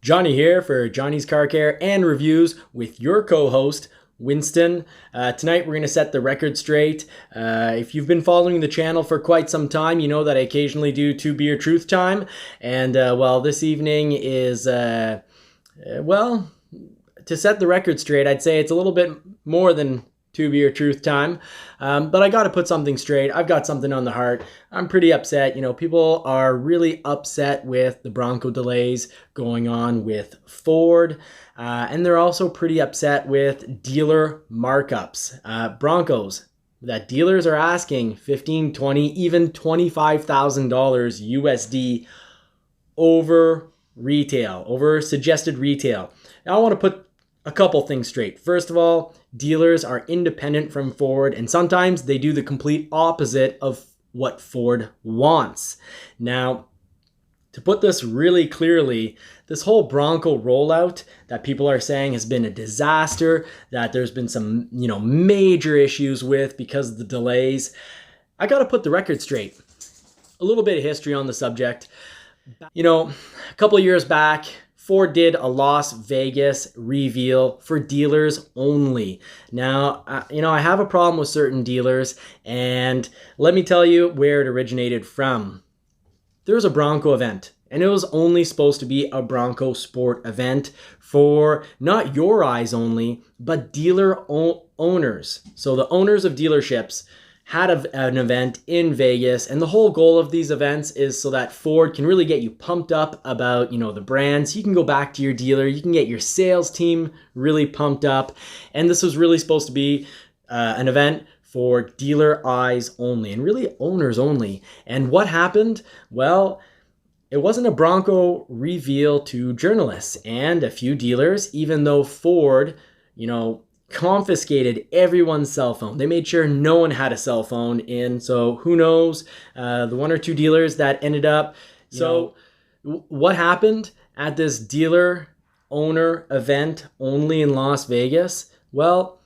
Johnny here for Johnny's Car Care and Reviews with your co-host, Winston. Tonight we're going to set the record straight. If you've been following the channel for quite some time, you know that I occasionally do 2 beer truth time. And well, this evening is, well, to set the record straight, I'd say it's a little bit more than 2 beer truth time. But I got to put something straight. I've got something on the heart. I'm pretty upset. You know, people are really upset with the Bronco delays going on with Ford. And they're also pretty upset with dealer markups. Broncos that dealers are asking $15,000, $20,000, even $25,000 USD over retail, over suggested retail. Now I want to put a couple things straight. First of all, dealers are independent from Ford, and sometimes they do the complete opposite of what Ford wants. Now, to put this really clearly, this whole Bronco rollout that people are saying has been a disaster, that there's been some, major issues with because of the delays. I got to put the record straight. A little bit of history on the subject. A couple of years back, Ford did a Las Vegas reveal for dealers only. Now, I have a problem with certain dealers, and let me tell you where it originated from. There was a Bronco event, and it was only supposed to be a Bronco sport event for not your eyes only, but dealer owners. So the owners of dealerships had an event in Vegas, and the whole goal of these events is so that Ford can really get you pumped up about, the brands. You can go back to your dealer, you can get your sales team really pumped up, and this was really supposed to be an event for dealer eyes only, and really owners only. And what happened? Well, it wasn't a Bronco reveal to journalists and a few dealers, even though Ford, confiscated everyone's cell phone. They made sure no one had a cell phone in. So who knows, the 1 or 2 dealers that ended up. What happened at this dealer owner event only in Las Vegas? Well,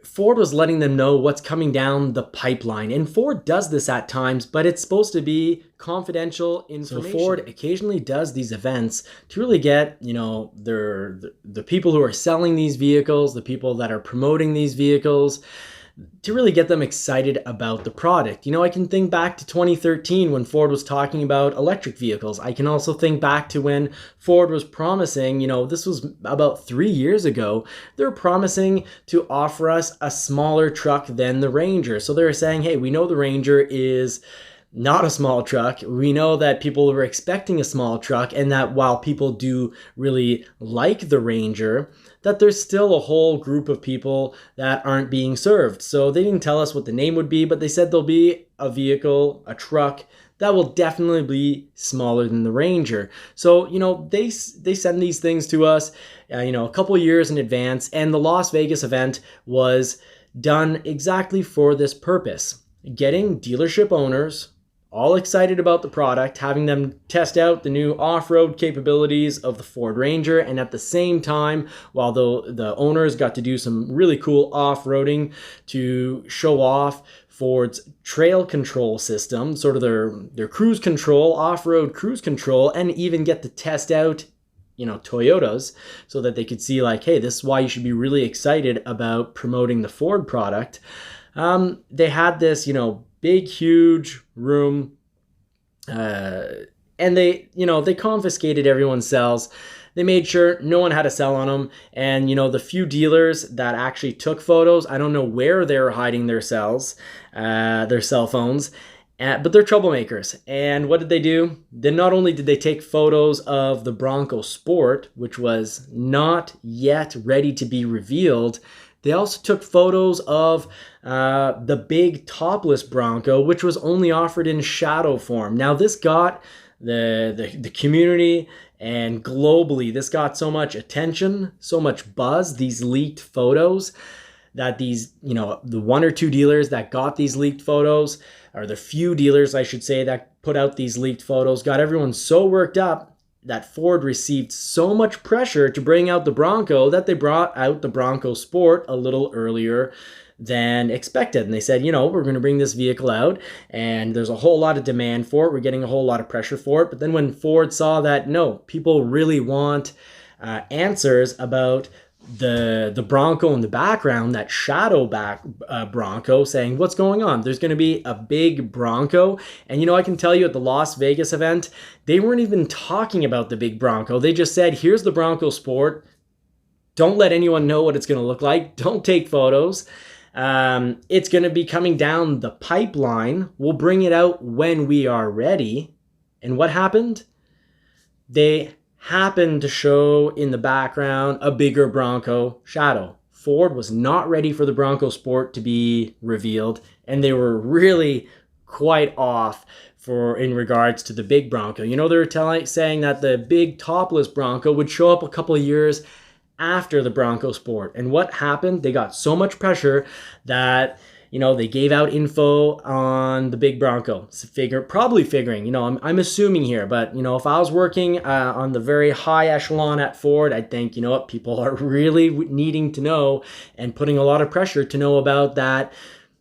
Ford was letting them know what's coming down the pipeline. And Ford does this at times, but it's supposed to be confidential information. So Ford occasionally does these events to really get, the people who are selling these vehicles, the people that are promoting these vehicles, to really get them excited about the product. I can think back to 2013 when Ford was talking about electric vehicles. I can also think back to when Ford was promising, this was about 3 years ago, they're promising to offer us a smaller truck than the Ranger. So they're saying, hey, we know the Ranger is not a small truck. We know that people were expecting a small truck, and that while people do really like the Ranger, that there's still a whole group of people that aren't being served. So they didn't tell us what the name would be, but they said there'll be a vehicle, a truck, that will definitely be smaller than the Ranger. So, they send these things to us, a couple years in advance, and the Las Vegas event was done exactly for this purpose. Getting dealership owners all excited about the product, having them test out the new off-road capabilities of the Ford Ranger, and at the same time, while the owners got to do some really cool off-roading to show off Ford's trail control system, sort of their cruise control, off-road cruise control, and even get to test out Toyotas, so that they could see like, hey, this is why you should be really excited about promoting the Ford product. They had this, big, huge room, and they confiscated everyone's cells. They made sure no one had a cell on them. And, the few dealers that actually took photos, I don't know where they were hiding their cells, their cell phones, but they're troublemakers. And what did they do? Then not only did they take photos of the Bronco Sport, which was not yet ready to be revealed, they also took photos of the big topless Bronco, which was only offered in shadow form. Now, this got the community, and globally, this got so much attention, so much buzz, these leaked photos, that these, the 1 or 2 dealers that got these leaked photos, or the few dealers, I should say, that put out these leaked photos, got everyone so worked up that Ford received so much pressure to bring out the Bronco that they brought out the Bronco Sport a little earlier than expected. And they said, you know, we're going to bring this vehicle out and there's a whole lot of demand for it. We're getting a whole lot of pressure for it. But then when Ford saw that, no, people really want answers about the Bronco in the background, that shadow back Bronco, saying what's going on. There's going to be a big Bronco. And you know, I can tell you at the Las Vegas event, they weren't even talking about the big Bronco. They just said, here's the Bronco Sport. Don't let anyone know what it's going to look like. Don't take photos. It's going to be coming down the pipeline. We'll bring it out when we are ready. And what happened? They happened to show in the background a bigger Bronco shadow. Ford was not ready for the Bronco Sport to be revealed, and they were really quite off in regards to the big Bronco. You know, they were saying that the big topless Bronco would show up a couple of years after the Bronco Sport. And what happened? They got so much pressure that, you know, they gave out info on the big Bronco, probably figuring, you know, I'm assuming here, but, you know, if I was working on the very high echelon at Ford, I'd think, you know what, people are really needing to know and putting a lot of pressure to know about that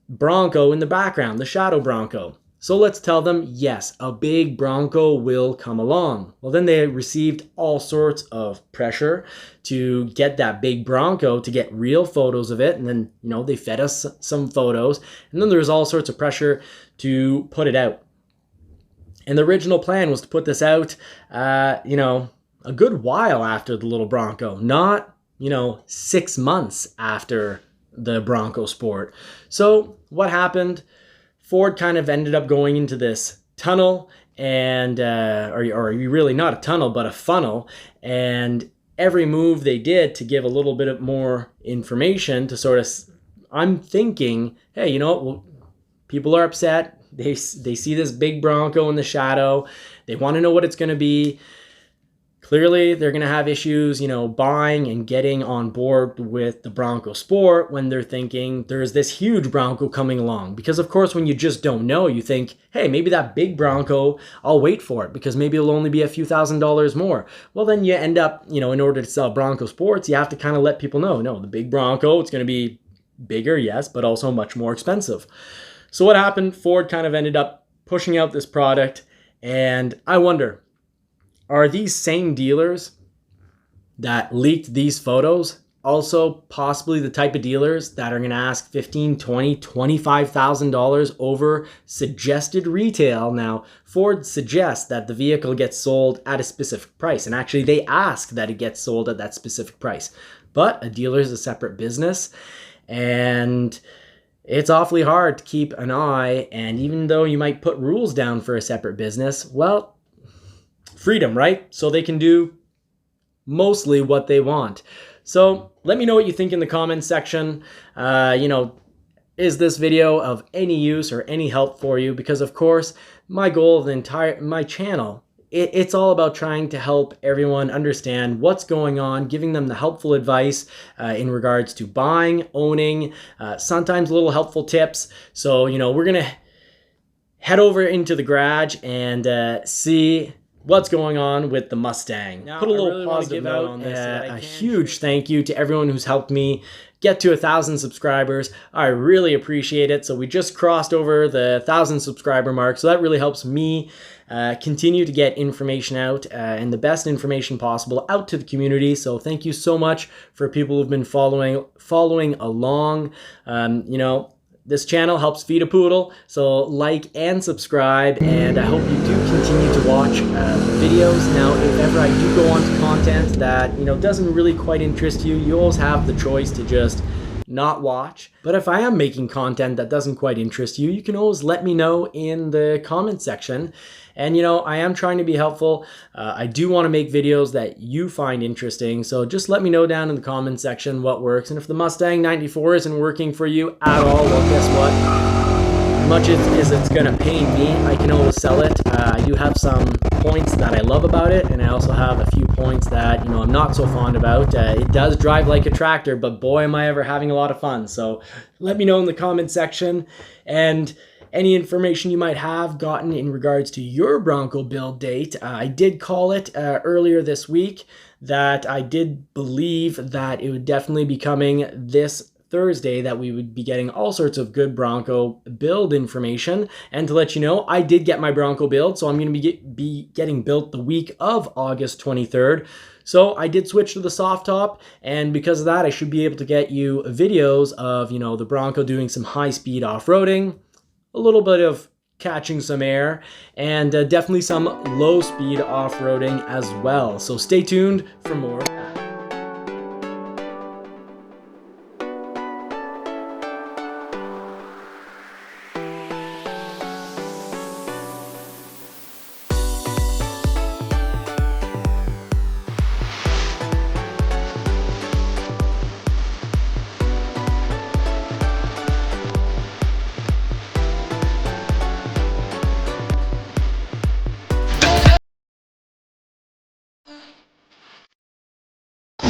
Bronco in the background, the shadow Bronco. So let's tell them, yes, a big Bronco will come along. Well, then they received all sorts of pressure to get that big Bronco, to get real photos of it. And then, you know, they fed us some photos. And then there's all sorts of pressure to put it out. And the original plan was to put this out, you know, a good while after the little Bronco, not, you know, 6 months after the Bronco Sport. So what happened? Ford kind of ended up going into this tunnel and, or really not a tunnel, but a funnel. And every move they did to give a little bit of more information to sort of, I'm thinking, hey, you know what? Well, people are upset. They see this big Bronco in the shadow. They want to know what it's going to be. Clearly, they're going to have issues, you know, buying and getting on board with the Bronco Sport when they're thinking there's this huge Bronco coming along. Because, of course, when you just don't know, you think, hey, maybe that big Bronco, I'll wait for it because maybe it'll only be a few $1,000s more. Well, then you end up, you know, in order to sell Bronco Sports, you have to kind of let people know, no, the big Bronco, it's going to be bigger, yes, but also much more expensive. So what happened? Ford kind of ended up pushing out this product, and I wonder, are these same dealers that leaked these photos also possibly the type of dealers that are going to ask $15,000, $20,000, $25,000 over suggested retail? Now, Ford suggests that the vehicle gets sold at a specific price, and actually they ask that it gets sold at that specific price. But a dealer is a separate business, and it's awfully hard to keep an eye, and even though you might put rules down for a separate business, well, freedom, right? So they can do mostly what they want. So let me know what you think in the comments section. You know, is this video of any use or any help for you? Because of course, my goal of my channel, it's all about trying to help everyone understand what's going on, giving them the helpful advice in regards to buying, owning, sometimes little helpful tips. So, you know, we're going to head over into the garage and see what's going on with the Mustang. Now, put a little positive note on this. A huge thank you to everyone who's helped me get to 1,000 subscribers. I really appreciate it. So we just crossed over the 1,000 subscriber mark. So that really helps me continue to get information out and the best information possible out to the community. So thank you so much for people who've been following along. You know, this channel helps feed a poodle, so like and subscribe, and I hope you do continue to watch videos. Now, if ever I do go on to content that, you know, doesn't really quite interest you, you always have the choice to just not watch. But if I am making content that doesn't quite interest you, you can always let me know in the comment section. And, you know, I am trying to be helpful. I do want to make videos that you find interesting. So just let me know down in the comment section what works. And if the Mustang 94 isn't working for you at all, well, guess what? As much as it's going to pain me, I can always sell it. I do have some points that I love about it, and I also have a few points that, you know, I'm not so fond about. It does drive like a tractor, but boy, am I ever having a lot of fun. So let me know in the comment section. And any information you might have gotten in regards to your Bronco build date. I did call it earlier this week that I did believe that it would definitely be coming this Thursday, that we would be getting all sorts of good Bronco build information. And to let you know, I did get my Bronco build, so I'm going to be getting built the week of August 23rd. So I did switch to the soft top, and because of that, I should be able to get you videos of, you know, the Bronco doing some high-speed off-roading, a little bit of catching some air, and definitely some low-speed off-roading as well. So stay tuned for more.